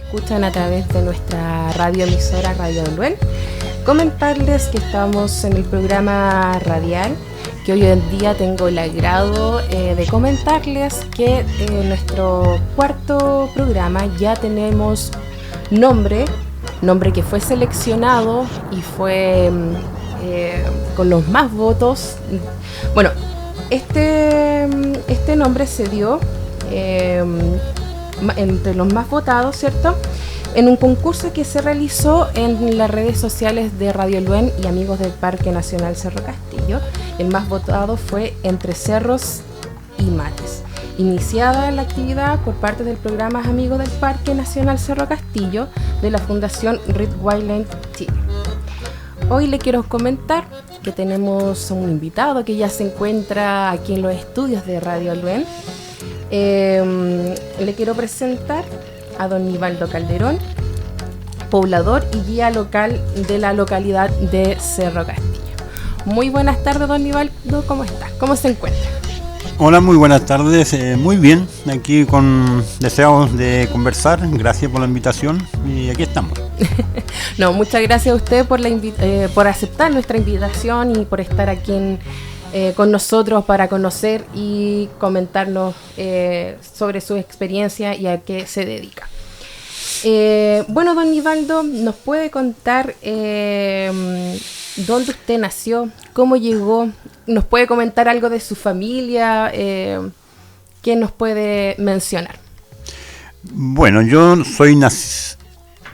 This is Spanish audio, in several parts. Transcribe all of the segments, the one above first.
escuchan a través de nuestra radioemisora Radio Luen. Comentarles que estamos en el programa radial, que hoy en día tengo el agrado de comentarles que en nuestro cuarto programa ya tenemos nombre que fue seleccionado y fue con los más votos. Bueno, este nombre se dio entre los más votados, ¿cierto? En un concurso que se realizó en las redes sociales de Radio Luen y Amigos del Parque Nacional Cerro Castillo. El más votado fue Entre Cerros y Mates. Iniciada la actividad por parte del programa Amigos del Parque Nacional Cerro Castillo de la Fundación Red Wildland Chile. Hoy le quiero comentar que tenemos un invitado que ya se encuentra aquí en los estudios de Radio Luen. Le quiero presentar a don Nivaldo Calderón, poblador y guía local de la localidad de Cerro Castillo. Muy buenas tardes, don Nivaldo, ¿cómo está? ¿Cómo se encuentra? Hola, muy buenas tardes, muy bien, aquí con deseos de conversar, gracias por la invitación y aquí estamos. No, muchas gracias a usted por aceptar nuestra invitación y por estar aquí con nosotros para conocer y comentarnos sobre su experiencia y a qué se dedica. Bueno, don Nivaldo, ¿nos puede contar dónde usted nació, cómo llegó? ¿Nos puede comentar algo de su familia? ¿Qué nos puede mencionar? Bueno, yo soy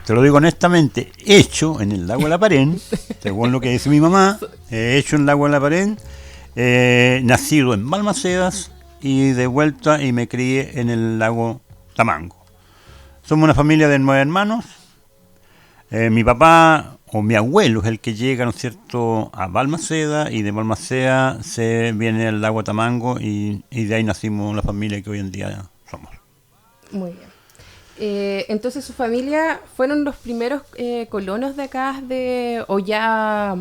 te lo digo honestamente, hecho en el lago de la Parén, según lo que dice mi mamá, hecho en el lago de la Parén, nacido en Balmacedas y de vuelta y me crié en el lago Tamango. Somos una familia de 9 hermanos. Mi papá o mi abuelo es el que llega, ¿no es cierto?, a Balmaceda, y de Balmaceda se viene al lago Tamango y de ahí nacimos la familia que hoy en día somos. Muy bien. Entonces, ¿su familia fueron los primeros colonos de acá, o ya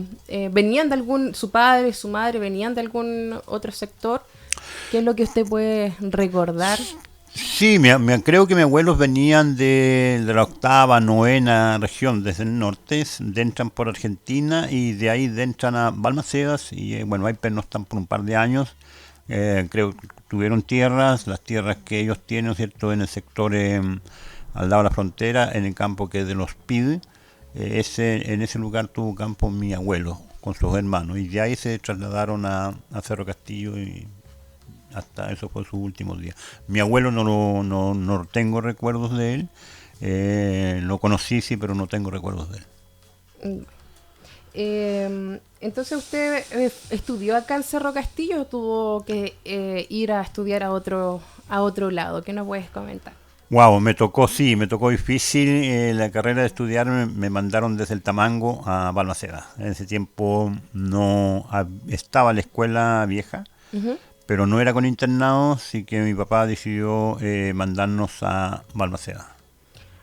venían de su padre, su madre, venían de algún otro sector? ¿Qué es lo que usted puede recordar? Sí, creo que mis abuelos venían de la 8ª, 9ª región, desde el norte, entran por Argentina y de ahí entran a Balmacedas y bueno, ahí pernoctan por un par de años. Creo que tuvieron las tierras que ellos tienen, ¿cierto?, en el sector al lado de la frontera, en el campo que es de los Pide. En ese lugar tuvo campo mi abuelo con sus hermanos y de ahí se trasladaron a Cerro Castillo y hasta eso fue sus últimos días. Mi abuelo no tengo recuerdos de él, lo conocí sí, pero no tengo recuerdos de él. Entonces usted estudió acá en Cerro Castillo o tuvo que ir a estudiar a otro lado. ¿Qué nos puedes comentar? Wow, me tocó difícil la carrera de estudiar, me mandaron desde el Tamango a Balmaceda. En ese tiempo no estaba la escuela vieja, uh-huh, pero no era con internado, así que mi papá decidió mandarnos a Balmaceda.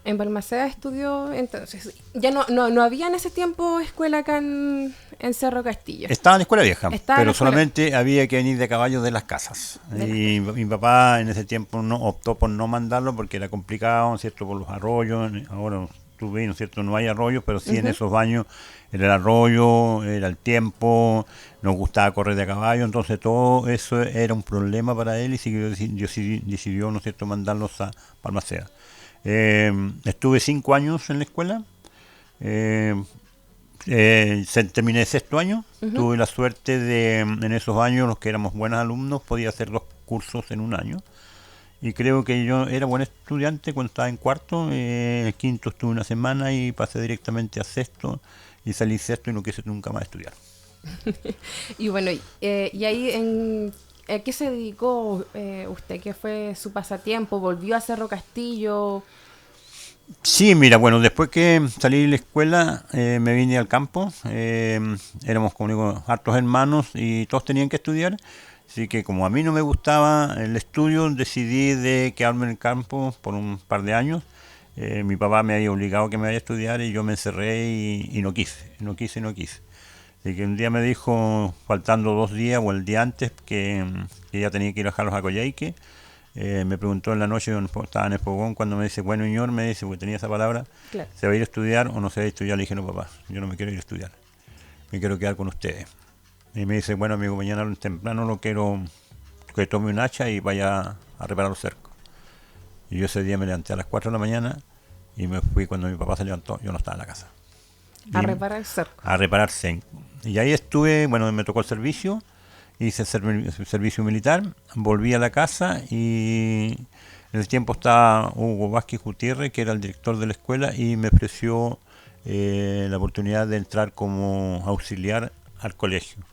En Balmaceda estudió, entonces, ya no había en ese tiempo escuela acá en Cerro Castillo. Estaba en la escuela vieja, pero solamente había que venir de caballo de las casas. Y mi papá en ese tiempo optó por no mandarlo porque era complicado, ¿cierto?, por los arroyos. Ahora tú ves, ¿no es cierto?, no hay arroyos, pero sí, uh-huh, en esos años era el arroyo, era el tiempo, nos gustaba correr de caballo, entonces todo eso era un problema para él y decidió, ¿no es cierto?, mandarlos a Balmaceda. Estuve 5 años en la escuela, terminé el 6º año, uh-huh, tuve la suerte de, en esos años, los que éramos buenos alumnos, podía hacer 2 cursos en un año, y creo que yo era buen estudiante cuando estaba en 4º, el 5º estuve una semana y pasé directamente a 6º, y salí 6º y no quise nunca más estudiar. Y bueno, y ahí ¿a qué se dedicó usted? ¿Qué fue su pasatiempo? ¿Volvió a Cerro Castillo? Sí, mira, bueno, después que salí de la escuela me vine al campo, éramos como digo, hartos hermanos y todos tenían que estudiar, así que como a mí no me gustaba el estudio, decidí de quedarme en el campo por un par de años. Mi papá me había obligado a que me vaya a estudiar y yo me encerré y no quise. Así que un día me dijo, faltando 2 días o el día antes, que ya tenía que ir a dejarlos a Coyhaique. Me preguntó en la noche, estaba en el fogón, cuando me dice, bueno, señor, me dice, porque tenía esa palabra, Claro. ¿se va a ir a estudiar o no se va a ir a estudiar? Le dije, no, papá, yo no me quiero ir a estudiar, me quiero quedar con ustedes. Y me dice, bueno, amigo, mañana temprano lo quiero que tome un hacha y vaya a reparar los cercos. Y yo ese día me levanté a las 4 de la mañana y me fui cuando mi papá se levantó, yo no estaba en la casa. A reparar el cerco. A reparar zinc. Y ahí estuve, bueno, me tocó el servicio, hice el servicio militar, volví a la casa y en ese tiempo estaba Hugo Vázquez Gutiérrez, que era el director de la escuela, y me ofreció la oportunidad de entrar como auxiliar al colegio.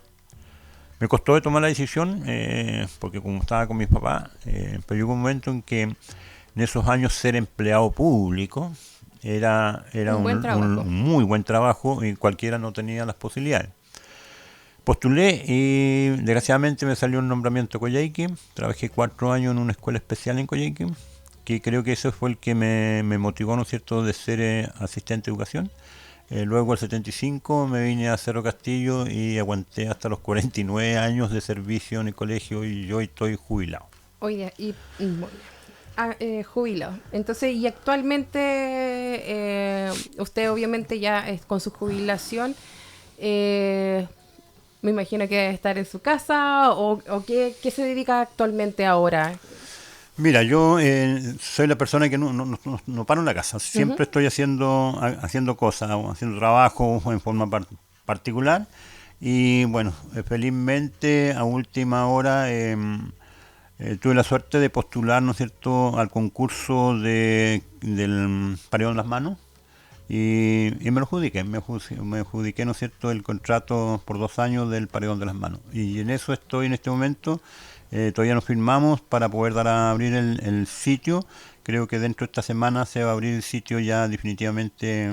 Me costó de tomar la decisión, porque como estaba con mis papás, pero llegó un momento en que en esos años ser empleado público era un muy buen trabajo y cualquiera no tenía las posibilidades. Postulé y desgraciadamente me salió un nombramiento a Coyhaique. Trabajé 4 años en una escuela especial en Coyhaique, que creo que eso fue el que me motivó, ¿no es cierto?, de ser asistente de educación. Luego el 75 me vine a Cerro Castillo y aguanté hasta los 49 años de servicio en el colegio y hoy estoy jubilado. Oye, jubilado. Entonces, y actualmente usted obviamente ya con su jubilación, me imagino que debe estar en su casa o ¿qué se dedica actualmente ahora? Mira, yo soy la persona que no paro en la casa. Siempre estoy haciendo cosas, haciendo trabajo en forma particular. Y bueno, felizmente a última hora tuve la suerte de postular, ¿no es cierto?, al concurso del Paredón Las Manos. Y me lo adjudiqué, me adjudiqué, ¿no es cierto?, el contrato por 2 años del Paredón de las Manos. Y en eso estoy en este momento. Todavía no firmamos para poder dar a abrir el sitio. Creo que dentro de esta semana se va a abrir el sitio ya definitivamente,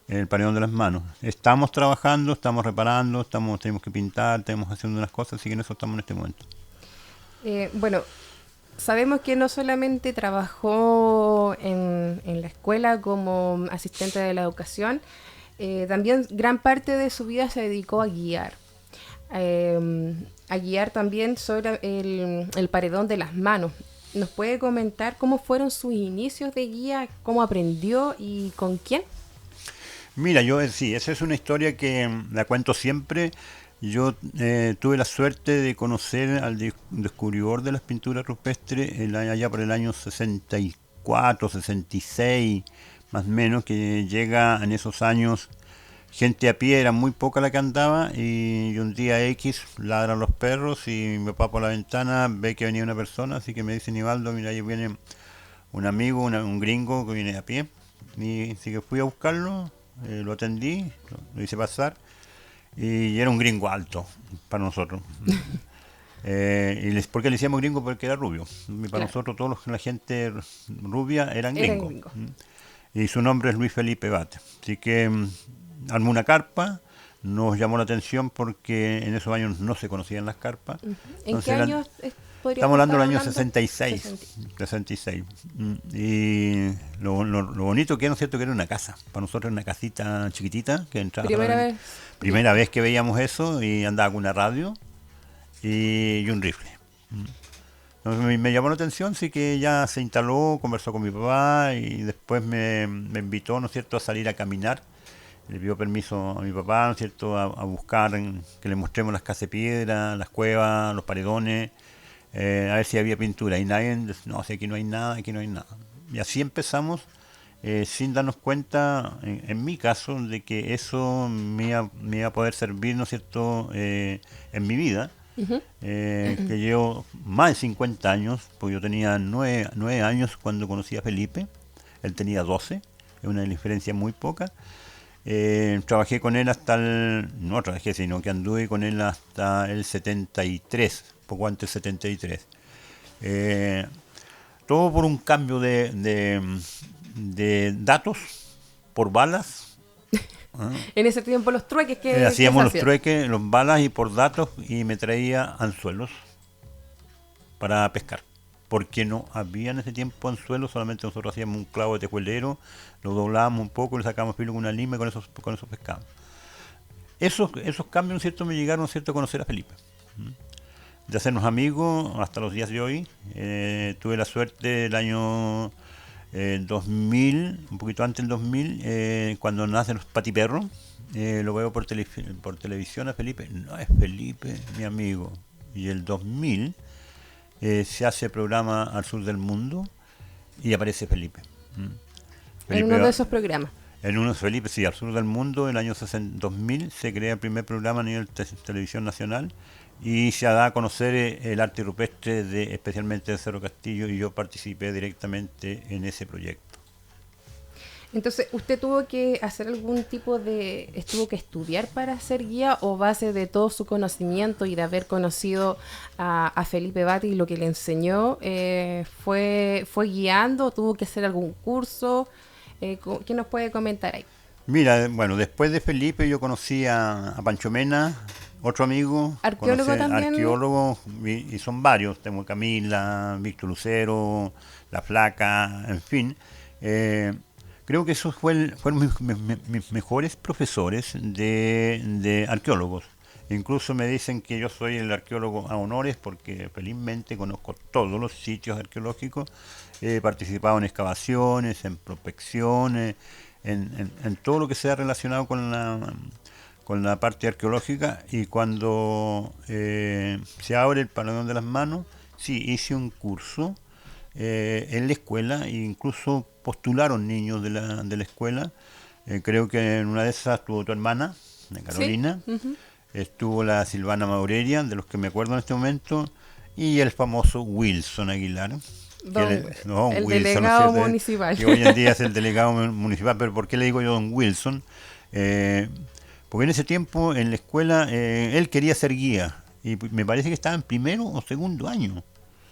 el Paredón de las Manos. Estamos trabajando, estamos reparando, tenemos que pintar, estamos haciendo unas cosas, así que en eso estamos en este momento. Bueno, sabemos que no solamente trabajó en la escuela como asistente de la educación, también gran parte de su vida se dedicó a guiar. A guiar también sobre el Paredón de las Manos. ¿Nos puede comentar cómo fueron sus inicios de guía, cómo aprendió y con quién? Mira, sí, esa es una historia que la cuento siempre. Yo tuve la suerte de conocer al descubridor de las pinturas rupestres allá por el año 64, 66, más o menos, que llega en esos años. Gente a pie, era muy poca la que andaba, y un día X ladran los perros y mi papá por la ventana ve que venía una persona, así que me dice, Nivaldo, mira, ahí viene un amigo, un gringo que viene a pie. Y así que fui a buscarlo, lo atendí, lo hice pasar, y era un gringo alto para nosotros. ¿Por qué le decíamos gringo? Porque era rubio. Y para nosotros, la gente rubia eran gringos. Y su nombre es Luis Felipe Bate. Así que armó una carpa, nos llamó la atención porque en esos años no se conocían las carpas. ¿En qué años estamos hablando del año 66. Y lo bonito que era, ¿no es cierto?, que era una casa. Para nosotros era una casita chiquitita que entraba. Primera vez que veíamos eso, y andaba con una radio y un rifle. Entonces me llamó la atención, así que ya se instaló, conversó con mi papá y después me invitó, ¿no es cierto?, a salir a caminar. Le pidió permiso a mi papá, ¿no es cierto?, a buscar, que le mostremos las casas de piedra, las cuevas, los paredones, a ver si había pintura. Y nadie, no, si aquí no hay nada, aquí no hay nada. Y así empezamos, sin darnos cuenta, en mi caso, de que eso me iba a poder servir, ¿no es cierto?, en mi vida. Que llevo más de 50 años, porque yo tenía 9 años cuando conocí a Felipe, él tenía 12, es una diferencia muy poca. Trabajé con él no trabajé, sino que anduve con él hasta el 73, poco antes del 73. Todo por un cambio de datos por balas. En ese tiempo los trueques que hacíamos los trueques, los balas y por datos, y me traía anzuelos para pescar, porque no había en ese tiempo anzuelos, solamente nosotros hacíamos un clavo de tejuelero, lo doblábamos un poco, le sacábamos filo con una lima y con eso pescábamos. Esos cambios, ¿cierto?, me llegaron, ¿cierto?, a conocer a Felipe. de hacernos amigos hasta los días de hoy. Tuve la suerte el año 2000, un poquito antes del 2000, cuando nacen los patiperros. Lo veo por televisión a Felipe. No es Felipe, mi amigo. Y el 2000 se hace programa Al Sur del Mundo y aparece Felipe. En uno de esos programas. En uno de Felipe, sí, Al Sur del Mundo, el año 2000 se crea el primer programa a nivel televisión nacional y se da a conocer el arte rupestre especialmente de Cerro Castillo, y yo participé directamente en ese proyecto. Entonces, ¿usted tuvo que hacer tuvo que estudiar para ser guía, o base de todo su conocimiento y de haber conocido a Felipe Bati y lo que le enseñó, fue guiando, tuvo que hacer algún curso? ¿Qué nos puede comentar ahí? Mira, bueno, después de Felipe yo conocí a Pancho Mena, otro amigo. ¿Arqueólogo también? Arqueólogo, y son varios, tengo Camila, Víctor Lucero, La Flaca, en fin. Creo que esos fueron mis mejores profesores de arqueólogos. Incluso me dicen que yo soy el arqueólogo a honores porque felizmente conozco todos los sitios arqueológicos. He participado en excavaciones, en prospecciones, en todo lo que sea relacionado con la parte arqueológica. Y cuando se abre el paredón de las manos, sí, hice un curso en la escuela, e incluso postularon niños de la escuela. Creo que en una de esas estuvo tu hermana, de Carolina. ¿Sí? Uh-huh. Estuvo la Silvana Maurelia, de los que me acuerdo en este momento, y el famoso Wilson Aguilar. El Wilson, delegado municipal. Que hoy en día es el delegado municipal. Pero ¿por qué le digo yo don Wilson? Porque en ese tiempo en la escuela él quería ser guía, y me parece que estaba en primero o segundo año.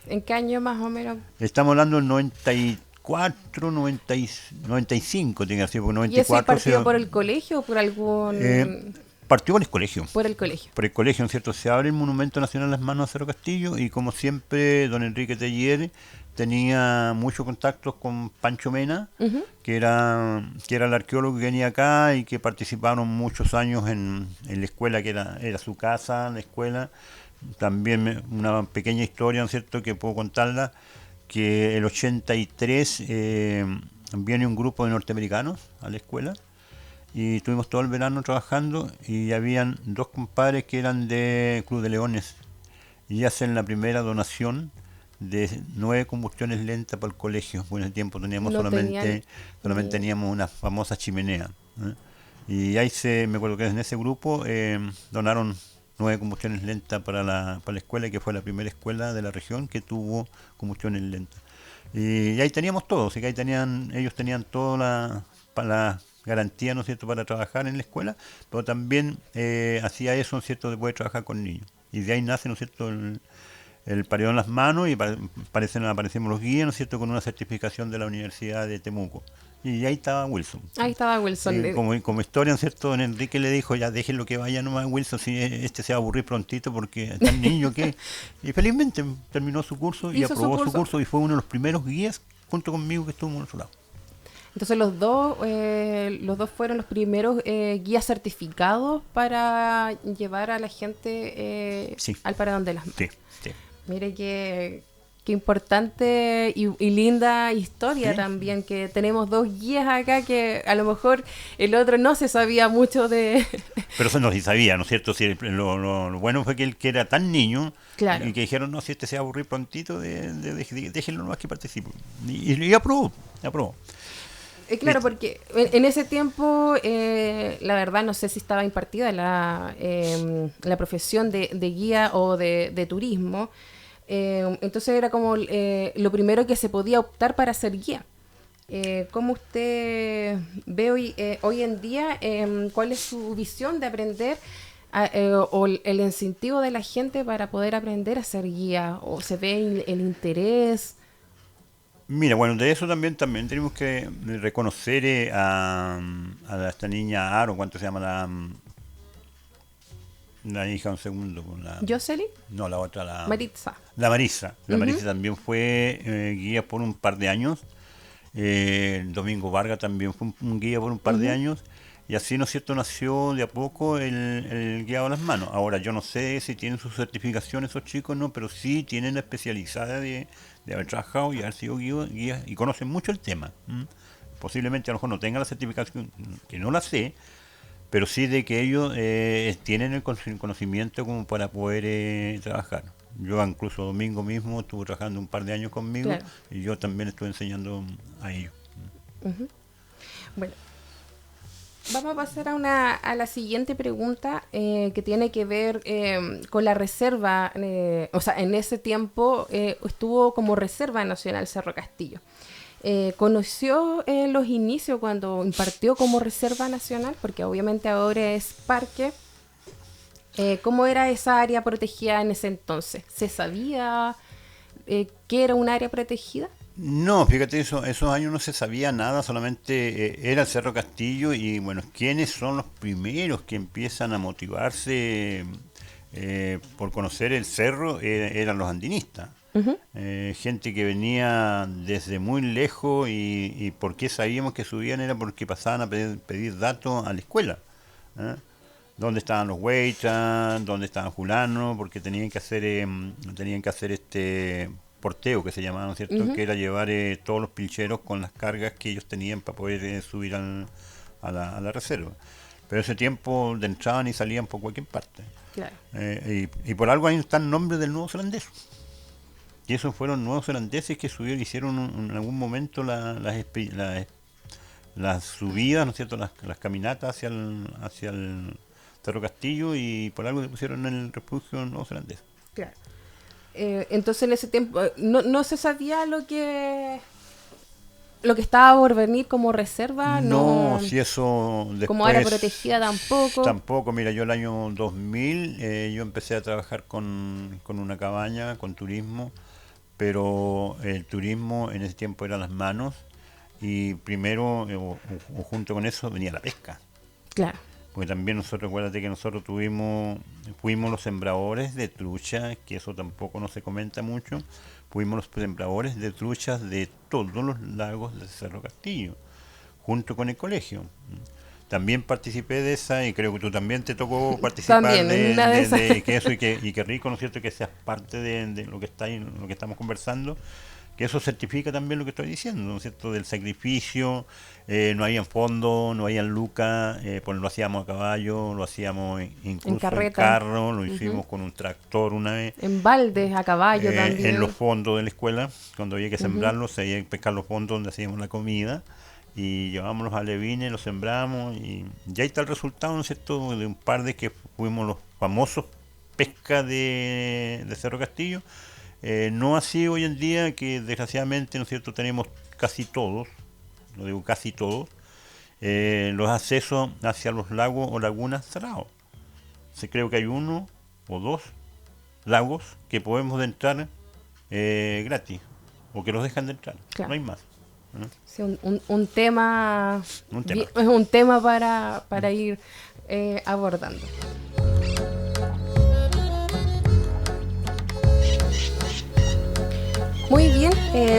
¿En qué año más o menos? Estamos hablando del 94, 95, tiene que ser, porque 94... ¿Y ese partido por el colegio o por algún...? Partió por el colegio. Por el colegio. Por el colegio, ¿no es cierto? Se abre el Monumento Nacional Las Manos a Cerro Castillo, y como siempre, don Enrique Tellier tenía muchos contactos con Pancho Mena, uh-huh, que era el arqueólogo que venía acá y que participaron muchos años en la escuela, que era su casa, la escuela. También una pequeña historia, ¿no es cierto?, que puedo contarla, que el 83 viene un grupo de norteamericanos a la escuela, y estuvimos todo el verano trabajando, y habían dos compadres que eran de Club de Leones, y hacen la primera donación de 9 combustiones lentas para el colegio. Bueno, en ese tiempo teníamos solamente teníamos una famosa chimenea, ¿eh? Y ahí me acuerdo que en ese grupo donaron 9 combustiones lentas para la escuela, que fue la primera escuela de la región que tuvo combustiones lentas. Y ahí teníamos todo, así que ellos tenían toda la garantía, ¿no es cierto?, para trabajar en la escuela, pero también hacía eso, ¿no es cierto?, de poder trabajar con niños. Y de ahí nace, ¿no es cierto?, el paredón en las manos, y aparecemos los guías, ¿no es cierto?, con una certificación de la Universidad de Temuco. Y ahí estaba Wilson. Ahí estaba Wilson. Como historia, ¿no es cierto?, don Enrique le dijo, ya déjenlo que vaya nomás Wilson, si se va a aburrir prontito porque es tan niño que... Y felizmente terminó su curso y aprobó su curso, y fue uno de los primeros guías junto conmigo que estuvo en nuestro lado. Entonces los dos fueron los primeros guías certificados para llevar a la gente sí, al paredón de las manos. Sí, sí. Mire qué importante y linda historia, ¿sí?, también, que tenemos dos guías acá, que a lo mejor el otro no se sabía mucho de... Pero eso no se sabía, ¿no es cierto? Si lo bueno fue que él, que era tan niño, claro, y que dijeron, no, si se va a aburrir prontito, déjenlo nomás que participe. Y aprobó. Claro, porque en ese tiempo, la verdad, no sé si estaba impartida la profesión de guía o de turismo. Entonces era como lo primero que se podía optar para ser guía. ¿Cómo usted ve hoy en día, cuál es su visión de aprender o el incentivo de la gente para poder aprender a ser guía? ¿O se ve el interés? Mira, bueno, de eso también tenemos que reconocer a esta niña Aro, ¿cuánto se llama la hija? Un segundo. ¿Jocelyn? No, la otra, Maritza. La Marisa. La Uh-huh. Marisa también fue guía por un par de años. Domingo Vargas también fue un guía por un par, uh-huh, de años. y así, ¿no es cierto?, nació de a poco el guiado a las manos. Ahora, yo no sé si tienen sus certificaciones esos chicos, no, pero sí tienen la especialidad de haber trabajado y haber sido guías y conocen mucho el tema. Posiblemente a lo mejor no tengan la certificación, que no la sé, pero sí de que ellos tienen el conocimiento como para poder trabajar. Yo incluso domingo mismo estuve trabajando un par de años conmigo, Claro. y yo también estuve enseñando a ellos. Ujú. Bueno, vamos a pasar a la siguiente pregunta, que tiene que ver con la reserva. O sea, en ese tiempo estuvo como Reserva Nacional Cerro Castillo. ¿Conoció los inicios cuando impartió como Reserva Nacional? Porque obviamente ahora es parque. ¿Cómo era esa área protegida en ese entonces? ¿Se sabía que era un área protegida? No, fíjate, esos años no se sabía nada, solamente era el Cerro Castillo y bueno, ¿quiénes son los primeros que empiezan a motivarse por conocer el cerro? Eran los andinistas. Ujú. Gente que venía desde muy lejos y ¿por qué sabíamos que subían? Era porque pasaban a pedir datos a la escuela. ¿Eh? ¿Dónde estaban los Huaychas? ¿Dónde estaban Julano? Porque tenían que hacer este porteo que se llamaba, ¿no es cierto? Ujú. Que era llevar todos los pilcheros con las cargas que ellos tenían para poder subir a la reserva. Pero ese tiempo de entraban y salían por cualquier parte. Claro. Y por algo ahí está el nombre del nuevo zelandés. Y esos fueron nuevos zelandeses que hicieron en algún momento las subidas, ¿no es cierto? Las caminatas hacia el Cerro Castillo, y por algo le pusieron el refugio nuevo zelandés. Claro. Entonces en ese tiempo no se sabía lo que estaba por venir como reserva, No, no, si eso como área después protegida tampoco. tampoco. Mira, yo el año 2000 yo empecé a trabajar con una cabaña, con turismo, pero el turismo en ese tiempo era las manos, y primero o junto con eso venía la pesca. Claro. Porque también nosotros, recuérdate que nosotros fuimos los sembradores de trucha, que eso tampoco no se comenta mucho. Fuimos los sembradores de truchas de todos los lagos del Cerro Castillo, junto con el colegio. También participé de esa, y creo que tú también te tocó participar También en de, una de de, esas. de que eso, y que rico, ¿no es cierto?, que seas parte de lo que está ahí, lo que estamos conversando, que eso certifica también lo que estoy diciendo, ¿no es cierto?, del sacrificio. No había fondo, no había lucas, pues lo hacíamos a caballo, lo hacíamos En incluso en carreta. carro, lo Ujú. hicimos con un tractor una vez, En baldes, a caballo en los también. fondos de la escuela, cuando había que Ujú. sembrarlos, se había que pescar los fondos donde hacíamos la comida, y llevábamos los alevines, los sembramos, y ya está el resultado, ¿no es cierto?, de un par de que fuimos los famosos pesca de Cerro Castillo. No así hoy en día, que desgraciadamente, ¿no es cierto?, tenemos casi todos, lo digo casi todos, los accesos hacia los lagos o lagunas cerrados. Creo que hay uno o dos lagos que podemos entrar gratis, o que los dejan de entrar, no Claro. hay más. ¿Eh? Sí, un tema, Un tema. es un tema para ir abordando. Muy bien,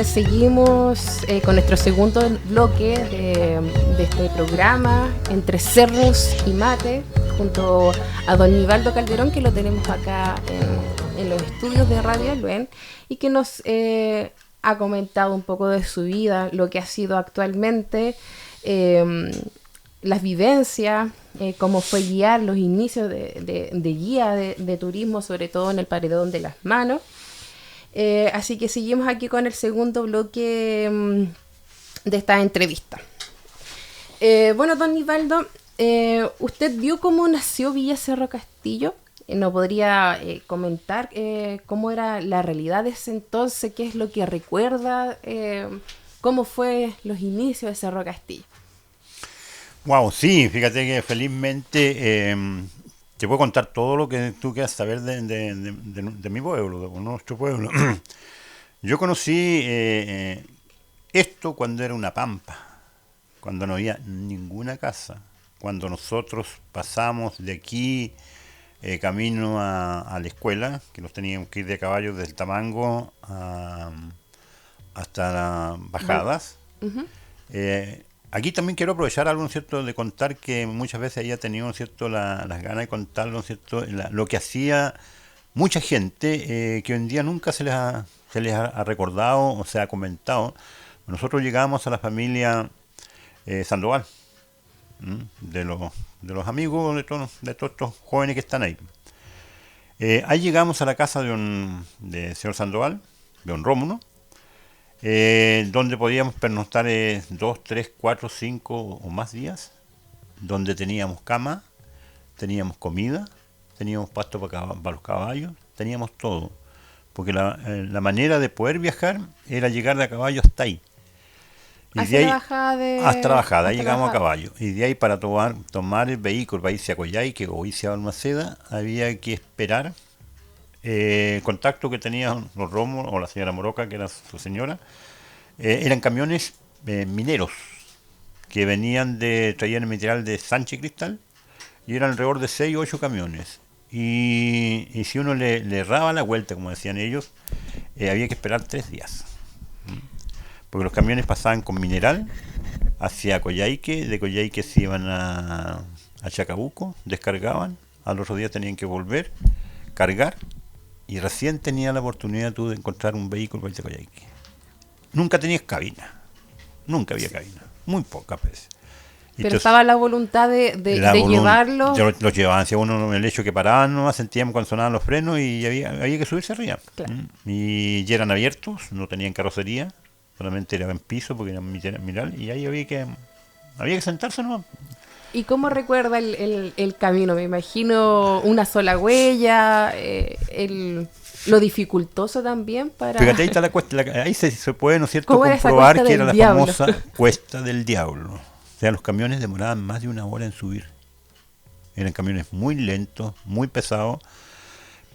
seguimos con nuestro segundo bloque de este programa, Entre Cerros y Mate, junto a don Nivaldo Calderón, que lo tenemos acá en los estudios de Radio Luen, y que nos ha comentado un poco de su vida, lo que ha sido actualmente, las vivencias, cómo fue guiar los inicios de guía de turismo, sobre todo en el Paredón de las Manos. Así que seguimos aquí con el segundo bloque de esta entrevista. Bueno, don Nivaldo, ¿usted vio cómo nació Villa Cerro Castillo? ¿Nos podría comentar cómo era la realidad de ese entonces? ¿Qué es lo que recuerda? ¿Cómo fue los inicios de Cerro Castillo? Wow, sí, fíjate que felizmente te puedo contar todo lo que tú quieras saber de mi pueblo, de nuestro pueblo. Yo conocí esto cuando era una pampa, cuando no había ninguna casa, cuando nosotros pasamos de aquí camino a la escuela, que nos teníamos que ir de caballo desde Tamango hasta Val- Bajadas. Ujú. eh, Aquí también quiero aprovechar algo, ¿no es cierto?, de contar que muchas veces ella ha tenido, ¿no es cierto?, las ganas de contar, ¿no es cierto?, lo que hacía mucha gente que hoy en día nunca se les ha recordado o se ha comentado. Nosotros llegamos a la familia Sandoval, de los amigos de todos estos jóvenes que están ahí. Ahí llegamos a la casa de señor Sandoval, de don Rómulo, donde podíamos pernoctar 2, 3, 4, 5 o más días, donde teníamos cama, teníamos comida, teníamos pasto para los caballos, teníamos todo. Porque la manera de poder viajar era llegar de a caballo hasta ahí. Y Hacia de la ahí, bajada de... hasta la bajada, ahí hasta la llegamos a bajada. caballo. Y de ahí para tomar el vehículo para irse a Coyhaique o irse a Balmaceda, había que esperar el contacto que tenían los Romos o la señora Moroca, que era su señora. Eran camiones mineros que traían el mineral de Sánchez Cristal y eran alrededor de 6 o 8 camiones. Y si uno le erraba la vuelta, como decían ellos, había que esperar 3 días. Porque los camiones pasaban con mineral hacia Coyhaique, de Coyhaique se iban a Chacabuco, descargaban, al otro día tenían que volver, cargar, y recién tenía la oportunidad tú de encontrar un vehículo para irse a Coyhaique. Nunca tenías cabina, nunca había cabina, muy pocas veces. Pero Entonces, estaba la voluntad de llevarlo. los llevaban, si uno el hecho que paraban nomás, sentíamos cuando sonaban los frenos y había que subirse arriba. Claro. Y ya eran abiertos, no tenían carrocería, solamente era en piso porque eran mineral, y ahí había que sentarse nomás. ¿Y cómo recuerda el camino? Me imagino una sola huella, lo dificultoso también para... Fíjate, ahí está la cuesta, ahí se puede, ¿no es cierto?, ¿Cómo era esa comprobar cuesta que era del la diablo? famosa Cuesta del Diablo. O sea, los camiones demoraban más de 1 hora en subir. Eran camiones muy lentos, muy pesados.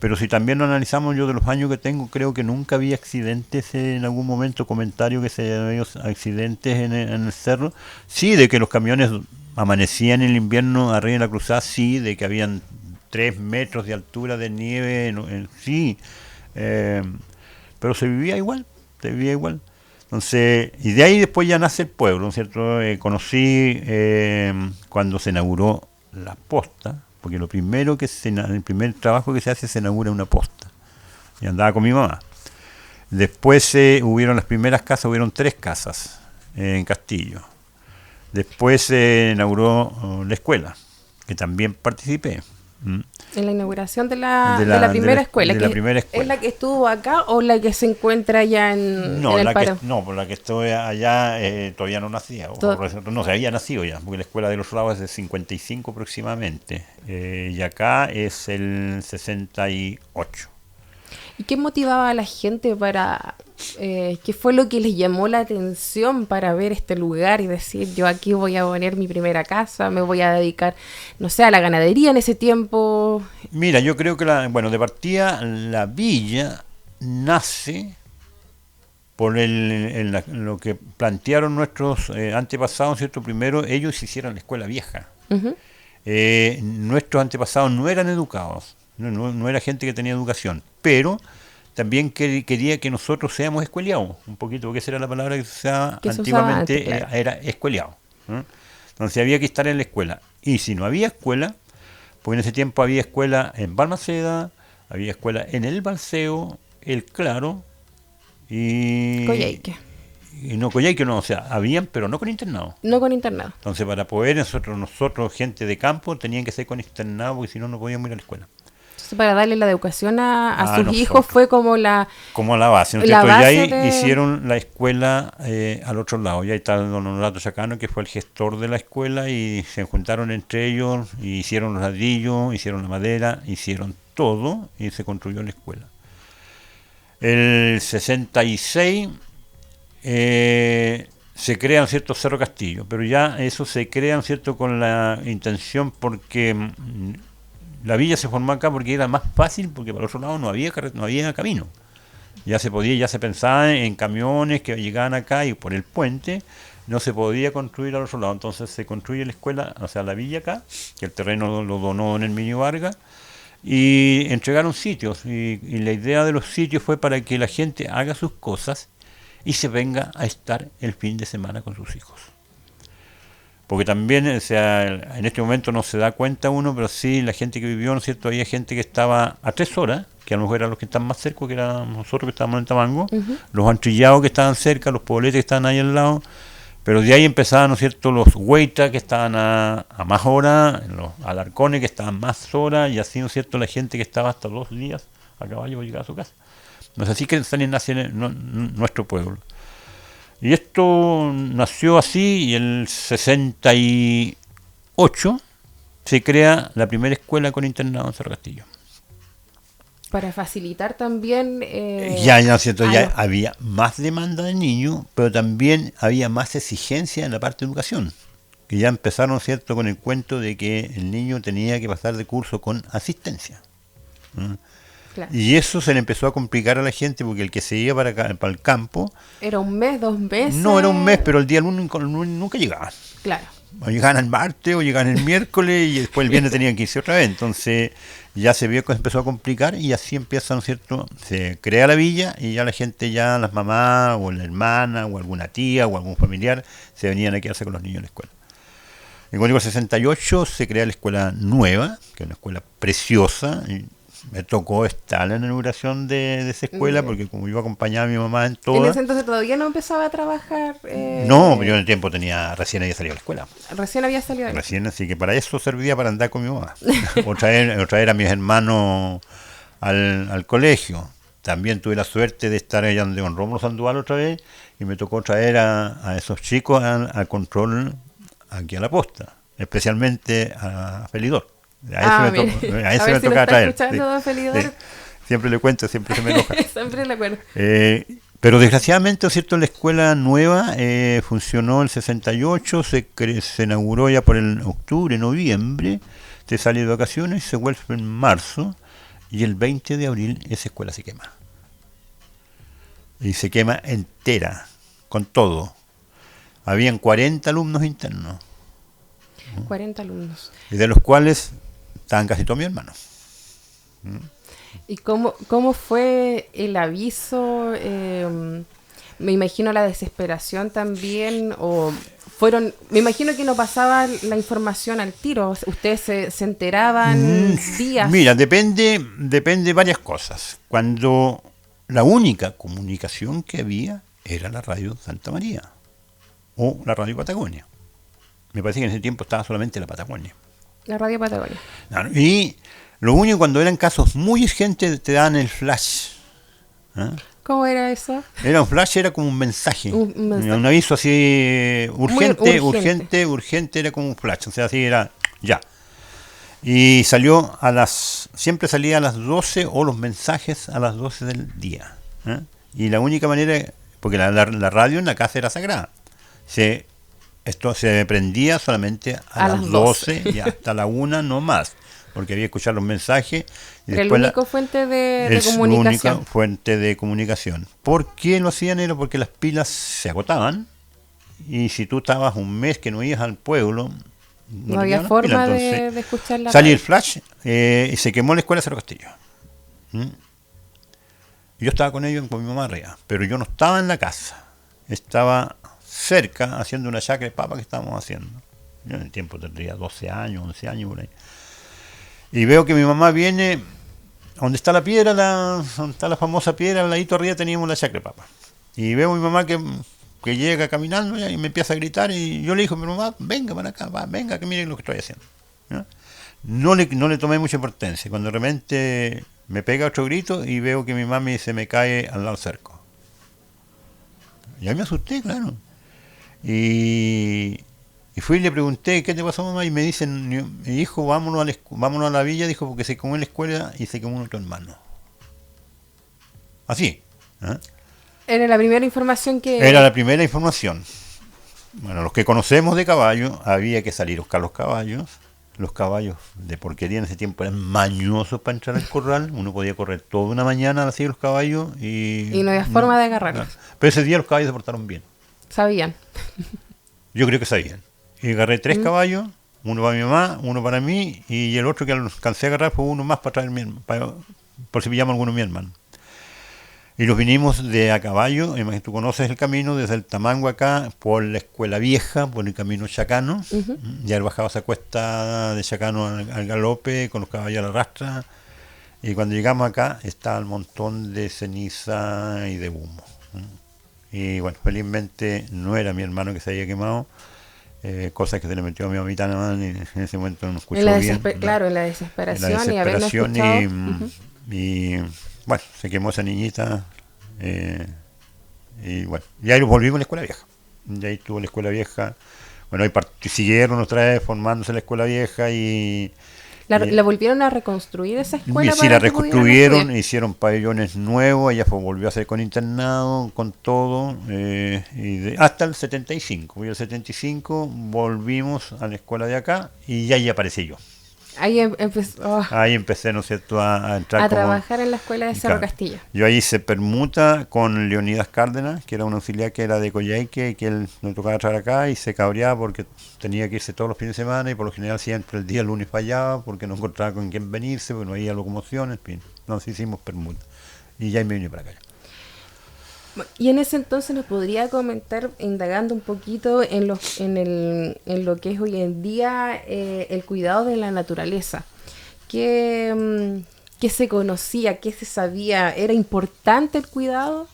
Pero si también lo analizamos, yo de los años que tengo, creo que nunca había accidentes en algún momento, comentario que se había accidentes en el cerro. Sí, de que los camiones amanecían en el invierno arriba de la cruzada, sí, de que habían 3 metros de altura de nieve, sí, pero se vivía igual. Entonces, y de ahí después ya nace el pueblo, ¿no es cierto? Conocí cuando se inauguró la posta, porque el primer trabajo que se hace se inaugura una posta. Y andaba con mi mamá. Después hubieron las primeras casas, hubieron 3 casas en Castillo. Después se inauguró la escuela, que también participé. En la inauguración de la primera escuela. De la primera escuela. ¿Es la que estuvo acá o la que se encuentra allá en el Paro? Por la que estoy allá todavía no nacía. No se había nacido ya, porque la escuela de los lados es de 55 aproximadamente. Y acá es el 68. ¿Y qué motivaba a la gente para... qué fue lo que les llamó la atención para ver este lugar y decir, yo aquí voy a poner mi primera casa, me voy a dedicar, no sé, a la ganadería en ese tiempo? Mira, yo creo que de partida la villa nace por lo que plantearon nuestros antepasados, ¿cierto? Primero ellos hicieron la escuela vieja. Uh-huh. Nuestros antepasados no eran educados, no era gente que tenía educación, pero también quería que nosotros seamos escueliados, un poquito, porque esa era la palabra que se usaba antiguamente, claro. Era escueliado. Entonces había que estar en la escuela. Y si no había escuela, porque en ese tiempo había escuela en Balmaceda, había escuela en el Balseo, el Claro y... Coyhaique. Y no, Coyhaique no, o sea, habían, pero no con internado. No con internado. Entonces para poder nosotros gente de campo, tenían que ser con internado, porque si no, no podíamos ir a la escuela. Para darle la educación a sus nosotros. hijos fue como la base, ¿no es la cierto? base Y ahí hicieron la escuela al otro lado. Y ahí está don Honorato Chacano, que fue el gestor de la escuela, y se juntaron entre ellos, y hicieron los ladrillos, hicieron la madera, hicieron todo, y se construyó la escuela. El 66 se crea, ¿cierto?, Cerro Castillo, pero ya eso se crea, ¿cierto?, con la intención porque... la villa se formó acá porque era más fácil, porque para el otro lado no había camino. Ya se pensaba en camiones que llegaban acá, y por el puente no se podía construir al otro lado. Entonces se construye la escuela, o sea, la villa acá, que el terreno lo donó en el Minio Vargas, y entregaron sitios. Y la idea de los sitios fue para que la gente haga sus cosas y se venga a estar el fin de semana con sus hijos. Porque también, o sea, en este momento no se da cuenta uno, pero sí la gente que vivió, ¿no es cierto? Había gente que estaba a 3 horas, que a lo mejor eran los que están más cerca, que eran nosotros que estábamos en Tamango, los antrillados que estaban cerca, los pobletes que estaban ahí al lado, pero de ahí empezaban, ¿no es cierto?, los hueitas que estaban a más horas, los alarcones que estaban más horas, y así, ¿no es cierto?, la gente que estaba hasta 2 días a caballo para llegar a su casa. No es así que salen nace nuestro pueblo. Y esto nació así, y en el 68 se crea la primera escuela con internado en Cerro Castillo. Para facilitar también... Ya, ¿cierto? Ya había más demanda de niños, pero también había más exigencia en la parte de educación. Que ya empezaron, ¿cierto?, con el cuento de que el niño tenía que pasar de curso con asistencia. Claro. Y eso se le empezó a complicar a la gente, porque el que se iba para el campo... ¿Era un mes, 2 meses? No, era un mes, pero el día lunes nunca llegaba. Claro. O llegaban el martes o llegaban el miércoles y después el viernes tenían que irse otra vez. Entonces ya se vio que se empezó a complicar y así empieza, ¿no es cierto? Se crea la villa y ya la gente, ya las mamás o la hermana o alguna tía o algún familiar se venían a quedarse con los niños en la escuela. En el 68 se crea la escuela nueva, que es una escuela preciosa. Y me tocó estar en la inauguración de esa escuela, porque como yo acompañaba a mi mamá en todo. ¿En ese entonces todavía no empezaba a trabajar? No, yo en el tiempo recién había salido a la escuela. Recién había salido. Recién, así que para eso servía, para andar con mi mamá. o traer a mis hermanos al colegio. También tuve la suerte de estar allá donde con Rómulo Sandoval otra vez, y me tocó traer a esos chicos al control aquí a la posta, especialmente a Felidor. A ese me tocaba traer. Sí. Siempre le cuento, siempre se me enoja. Siempre le acuerdo. Pero desgraciadamente, ¿cierto?, la escuela nueva funcionó el 68, se inauguró ya por el octubre, noviembre, se sale de vacaciones, se vuelve en marzo, y el 20 de abril esa escuela se quema. Y se quema entera, con todo. Habían 40 alumnos internos. 40 alumnos. Y de los cuales estaban casi todos mis hermanos. ¿Y cómo fue el aviso? Me imagino la desesperación también, me imagino que no pasaba la información al tiro. Ustedes se enteraban días. Mira, depende de varias cosas. Cuando la única comunicación que había era la radio Santa María o la radio Patagonia. Me parece que en ese tiempo estaba solamente la Patagonia. La radio Patagonia. Y lo único, cuando eran casos muy urgentes, te daban el flash. ¿Cómo era eso? Era un flash, era como un mensaje. Un aviso así urgente, era como un flash. O sea, así era ya. Y siempre salía a las 12, o los mensajes a las 12 del día. Y la única manera, porque la radio en la casa era sagrada. Esto se prendía solamente a las 12 y hasta la 1 no más, porque había que escuchar los mensajes. Y era la única fuente de comunicación. La única fuente de comunicación. ¿Por qué lo hacían? Era porque las pilas se agotaban, y si tú estabas un mes que no ibas al pueblo, no había forma de escuchar la salí el flash y se quemó la escuela Cerro Castillo. Yo estaba con ellos, con mi mamá arriba, pero yo no estaba en la casa, estaba cerca haciendo una chacra de papa que estábamos haciendo. Yo en el tiempo tendría 12 años, 11 años por ahí. Y veo que mi mamá viene, donde está la piedra, donde está la famosa piedra, al ladito arriba teníamos la chacra de papa. Y veo a mi mamá que llega caminando y me empieza a gritar, y yo le digo: mi mamá, venga para acá, venga que miren lo que estoy haciendo. No le tomé mucha importancia. Cuando de repente me pega otro grito y veo que mi mami se me cae al lado del cerco. Y ahí me asusté, claro. Y fui y le pregunté: ¿qué te pasó, mamá? Y me dicen: mi hijo, vámonos a la villa, dijo, porque se quemó en la escuela y se quemó otro hermano. Así. Era la primera información que... Era la primera información. Bueno, los que conocemos de caballo, había que salir a buscar los caballos. Los caballos de porquería en ese tiempo eran mañosos para entrar al corral. Uno podía correr toda una mañana así los caballos y no había forma de agarrarlos. Pero ese día los caballos se portaron bien. Sabían. Yo creo que sabían. Y agarré 3 caballos, uno para mi mamá, uno para mí, y el otro que alcancé a agarrar fue uno más para traer por si pillamos alguno de mi hermano. Y nos vinimos de a caballo, tú conoces el camino, desde el Tamango acá, por la Escuela Vieja, por el camino Chacano, ya bajaba esa cuesta de Chacano al galope, con los caballos a la rastra, y cuando llegamos acá estaba el montón de ceniza y de humo. Y bueno, felizmente no era mi hermano que se había quemado, cosa que se le metió a mi mamita nada más, y en ese momento no escuchó bien. Claro, en la desesperación, y haberlo escuchado. Y bueno, se quemó esa niñita, y bueno, y ahí volvimos a la Escuela Vieja. Y ahí estuvo la Escuela Vieja. Bueno, ahí siguieron otra vez formándose en la Escuela Vieja y... ¿La volvieron a reconstruir esa escuela? Sí, la reconstruyeron, hicieron pabellones nuevos, ella volvió a hacer con internado, con todo, hasta el 75. Y el 75 volvimos a la escuela de acá y ahí aparecí yo. Ahí empezó Ahí empecé, ¿no es cierto?, a entrar a trabajar en la escuela de Cerro Castillo. Yo ahí hice permuta con Leonidas Cárdenas, que era un auxiliar que era de Coyhaique, que él me tocaba trabajar acá y se cabreaba porque tenía que irse todos los fines de semana y por lo general siempre el día lunes fallaba porque no encontraba con quién venirse, porque no había locomoción, en fin. Nos hicimos permuta y ya me vine para acá. Y en ese entonces nos podría comentar, indagando un poquito en lo que es hoy en día el cuidado de la naturaleza. ¿Qué se conocía? ¿Qué se sabía? ¿Era importante el cuidado?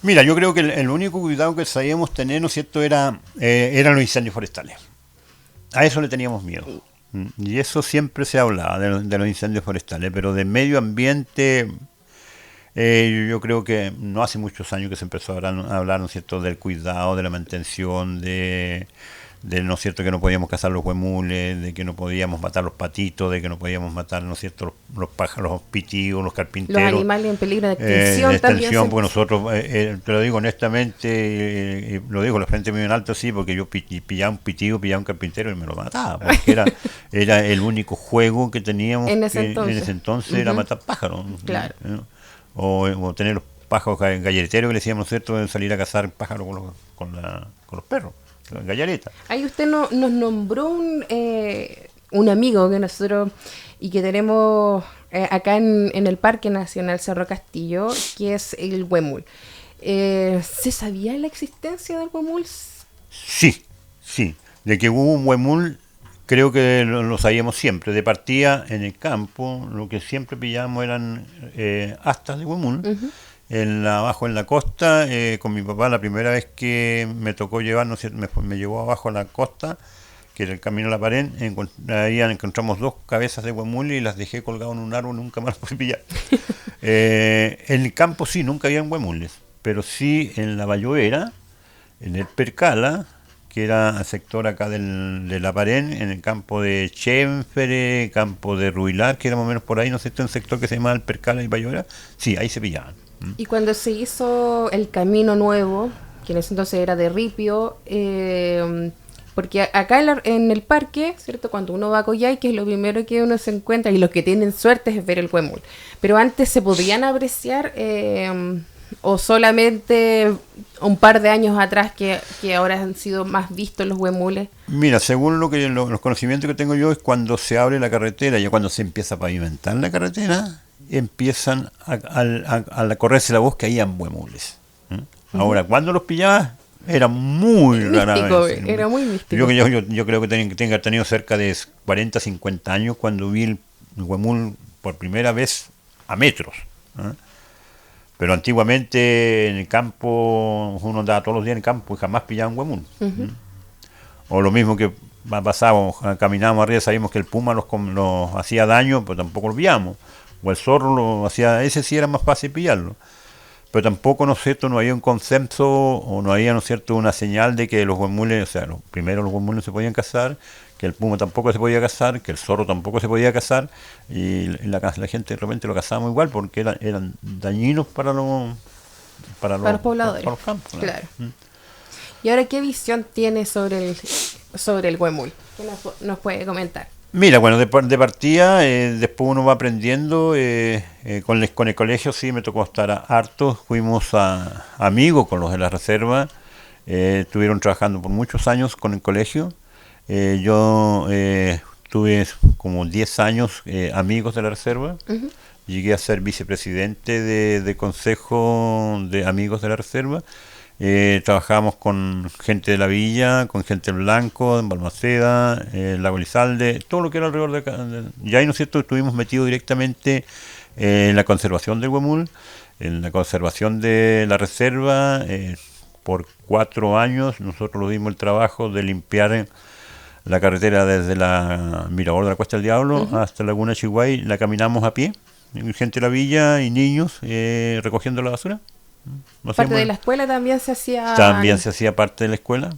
Mira, yo creo que el único cuidado que sabíamos tener, ¿no es cierto?, eran los incendios forestales. A eso le teníamos miedo. Y eso siempre se hablaba de los incendios forestales, pero de medio ambiente... yo creo que no hace muchos años que se empezó a hablar, ¿no es cierto?, del cuidado, de la mantención, de ¿no es cierto?, que no podíamos cazar los huemules, de que no podíamos matar los patitos, de que no podíamos matar, ¿no es cierto?, los pájaros, los pitíos, los carpinteros. Los animales en peligro de extinción también. Porque nosotros, te lo digo honestamente, lo digo la frente muy en alto, sí, porque yo pillaba un pitío, pillaba un carpintero y me lo mataba, porque era el único juego que teníamos en ese entonces era matar pájaros. Claro. O tener los pájaros galleteros que le decíamos, ¿no es cierto?, de salir a cazar pájaros con los perros, gallareta. Ahí usted nos nombró un amigo que nosotros y que tenemos acá en el Parque Nacional Cerro Castillo, que es el huemul. ¿Se sabía la existencia del huemul? Sí, de que hubo un huemul. Creo que lo sabíamos siempre. De partida en el campo, lo que siempre pillábamos eran astas de huemul. Abajo en la costa, con mi papá, la primera vez que me tocó llevar, ¿no es cierto?, me llevó abajo a la costa, que era el camino a la pared, ahí encontramos 2 cabezas de huemul y las dejé colgadas en un árbol, nunca más las pude pillar. En el campo sí, nunca habían huemules, pero sí en la Bayovera, en el Percala, que era el sector acá de la pared, en el campo de Chénfere, campo de Ruilar, que era más o menos por ahí, ¿no sé, un sector que se llamaba el Percala y Bayovera, sí, ahí se pillaban. Y cuando se hizo el camino nuevo, que en ese entonces era de ripio, porque acá en el parque, ¿cierto?, cuando uno va a Coyhaique, es lo primero que uno se encuentra, y los que tienen suerte es ver el huemul. Pero antes se podían apreciar... o solamente un par de años atrás que ahora han sido más vistos los huemules. Mira, según los conocimientos que tengo yo, es cuando se abre la carretera, ya cuando se empieza a pavimentar la carretera, empiezan a correrse la voz que habían huemules. Ahora, cuando los pillabas, era muy raro. Era muy místico. Yo creo que tenga tenido cerca de 40, 50 años cuando vi el huemul por primera vez a metros. Pero antiguamente en el campo, uno andaba todos los días en el campo y jamás pillaba un huemul. O lo mismo que pasábamos, caminábamos arriba, sabíamos que el puma los hacía daño, pero tampoco lo pillamos. O el zorro lo hacía, ese sí era más fácil pillarlo. Pero tampoco, ¿no es cierto?, no había un consenso o no había, ¿no es cierto?, una señal de que los huemules, o sea, primero los huemules no se podían cazar, que el puma tampoco se podía cazar, que el zorro tampoco se podía cazar, y la gente de repente lo cazábamos igual porque eran dañinos para los pobladores, para los campos. Claro. ¿Y ahora qué visión tiene sobre el huemul? ¿Qué nos puede comentar? Mira, bueno, de partida, después uno va aprendiendo, con el colegio sí me tocó estar harto, fuimos amigos con los de la reserva, estuvieron trabajando por muchos años con el colegio. Yo tuve como 10 años amigos de la reserva, llegué a ser vicepresidente de consejo de amigos de la reserva. Trabajábamos con gente de la villa, con gente del Blanco, en Balmaceda, Lago Elizalde, todo lo que era alrededor y ahí, ¿no es cierto?, estuvimos metidos directamente en la conservación del huemul, en la conservación de la reserva. Por 4 años nosotros nos dimos el trabajo de limpiar la carretera desde la Mirador de la Cuesta del Diablo hasta Laguna Chigüay. La caminamos a pie, gente de la villa y niños recogiendo la basura. Parte de la escuela también se hacía... También se hacía parte de la escuela.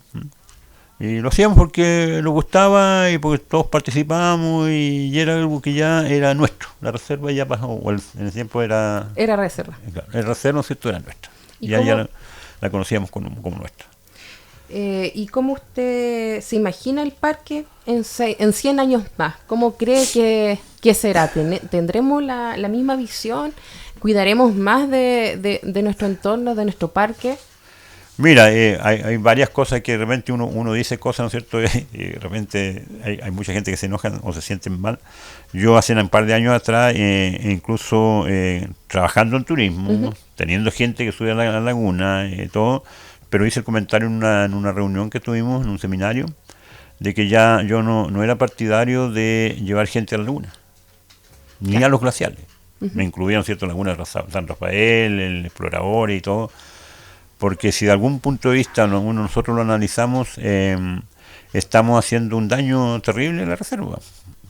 Y lo hacíamos porque nos gustaba y porque todos participábamos y era algo que ya era nuestro. La reserva ya pasó, o en ese tiempo era... Era reserva. Claro, el reserva, ¿no es cierto?, era nuestra. ¿Y ya la conocíamos como nuestra. ¿Y cómo usted se imagina el parque en 100 años más? ¿Cómo cree que será? ¿Tendremos la misma visión? ¿Cuidaremos más de nuestro entorno, de nuestro parque? Mira, hay varias cosas que de repente uno dice cosas, ¿no es cierto? Y de repente hay mucha gente que se enoja o se sienten mal. Yo hace un par de años atrás, incluso trabajando en turismo, teniendo gente que sube a la laguna, todo, pero hice el comentario en una reunión que tuvimos, en un seminario, de que ya yo no era partidario de llevar gente a la laguna, ni a los glaciales. Me incluían, ¿cierto?, Laguna de San Rafael, el Explorador y todo, porque si de algún punto de vista nosotros lo analizamos, estamos haciendo un daño terrible a la reserva,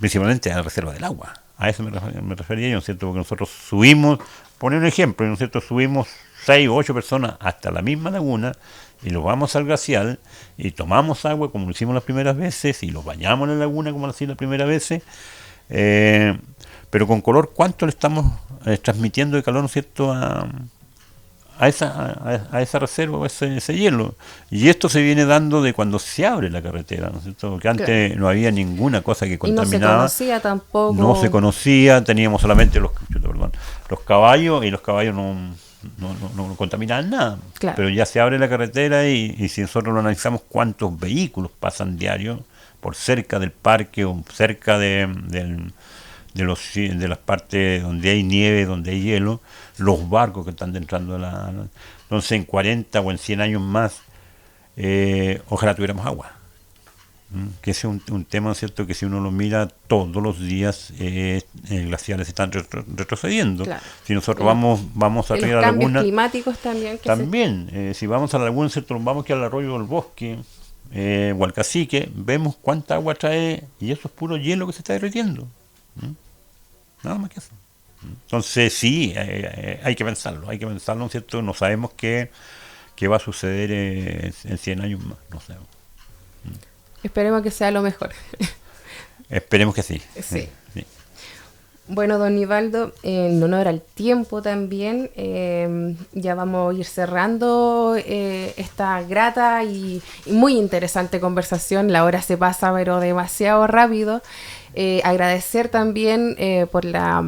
principalmente a la reserva del agua. A eso me refería yo, ¿no es cierto?, porque nosotros subimos, poner un ejemplo, ¿no es cierto?, subimos 6 o 8 personas hasta la misma laguna y los vamos al glacial y tomamos agua como lo hicimos las primeras veces y los bañamos en la laguna como lo hicimos las primeras veces. Pero con color, ¿cuánto le estamos transmitiendo de calor, ¿no es cierto?, a esa reserva, a ese hielo? Y esto se viene dando de cuando se abre la carretera, ¿no es cierto? Porque antes no había ninguna cosa que contaminaba. Y no se conocía tampoco. No se conocía, teníamos solamente los caballos, y los caballos no contaminaban nada. Claro. Pero ya se abre la carretera y si nosotros lo analizamos cuántos vehículos pasan diario por cerca del parque o cerca de las partes donde hay nieve, donde hay hielo, los barcos que están entrando entonces en 40 o en 100 años más, ojalá tuviéramos agua. Que ese es un tema, ¿no es cierto?, que si uno lo mira todos los días, glaciares están retrocediendo. Claro. Si nosotros vamos a la laguna... Los cambios climáticos también. Si vamos a la laguna, ¿cierto?, nos vamos aquí al arroyo del Bosque, Hualcacique, vemos cuánta agua trae y eso es puro hielo que se está derritiendo. Nada más que eso. Entonces sí, hay que pensarlo, ¿no es cierto? No sabemos qué va a suceder en 100 años más, no sabemos. Esperemos que sea lo mejor. Esperemos que sí. Sí. Bueno, don Nivaldo, en honor al tiempo también, ya vamos a ir cerrando esta grata y muy interesante conversación. La hora se pasa pero demasiado rápido. Agradecer también por la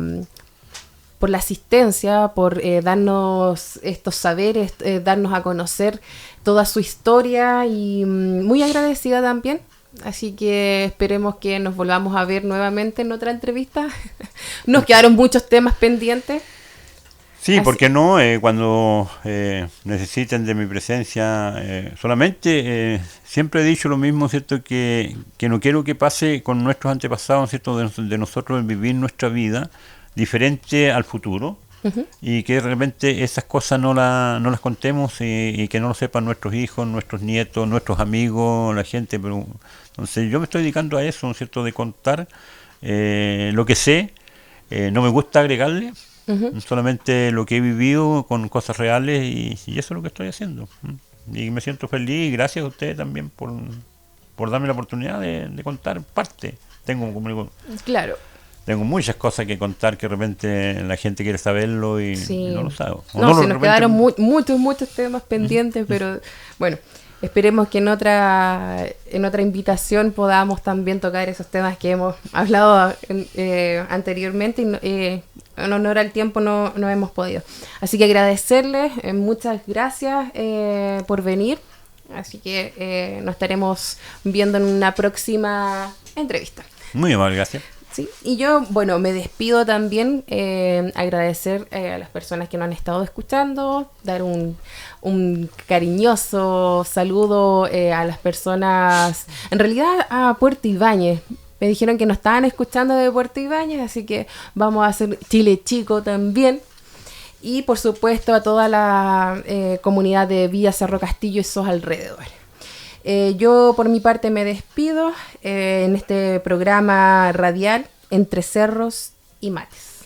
asistencia, por darnos estos saberes, darnos a conocer toda su historia y muy agradecida también. Así que esperemos que nos volvamos a ver nuevamente en otra entrevista. Nos quedaron muchos temas pendientes. Sí, ¿por qué no? Cuando necesiten de mi presencia, solamente siempre he dicho lo mismo, ¿cierto? Que no quiero que pase con nuestros antepasados, ¿cierto? De nosotros vivir nuestra vida diferente al futuro. Y que de repente esas cosas no las contemos y que no lo sepan nuestros hijos, nuestros nietos, nuestros amigos, la gente. Pero entonces yo me estoy dedicando a eso, ¿no es cierto?, de contar lo que sé. No me gusta agregarle, solamente lo que he vivido con cosas reales y eso es lo que estoy haciendo. Y me siento feliz y gracias a ustedes también por darme la oportunidad de contar parte. Claro. Tengo muchas cosas que contar que de repente la gente quiere saberlo y no lo sabe. Se nos quedaron muchos temas pendientes, pero bueno, esperemos que en otra invitación podamos también tocar esos temas que hemos hablado anteriormente y en honor al tiempo no hemos podido. Así que agradecerles, muchas gracias por venir. Así que nos estaremos viendo en una próxima entrevista. Muy amable, gracias. Sí, y yo, bueno, me despido también, agradecer a las personas que nos han estado escuchando, dar un cariñoso saludo a las personas, en realidad a Puerto Ibáñez. Me dijeron que nos estaban escuchando de Puerto Ibáñez, así que vamos a hacer Chile Chico también. Y por supuesto a toda la comunidad de Villa Cerro Castillo y sus alrededores. Yo por mi parte me despido en este programa radial Entre Cerros y Mares.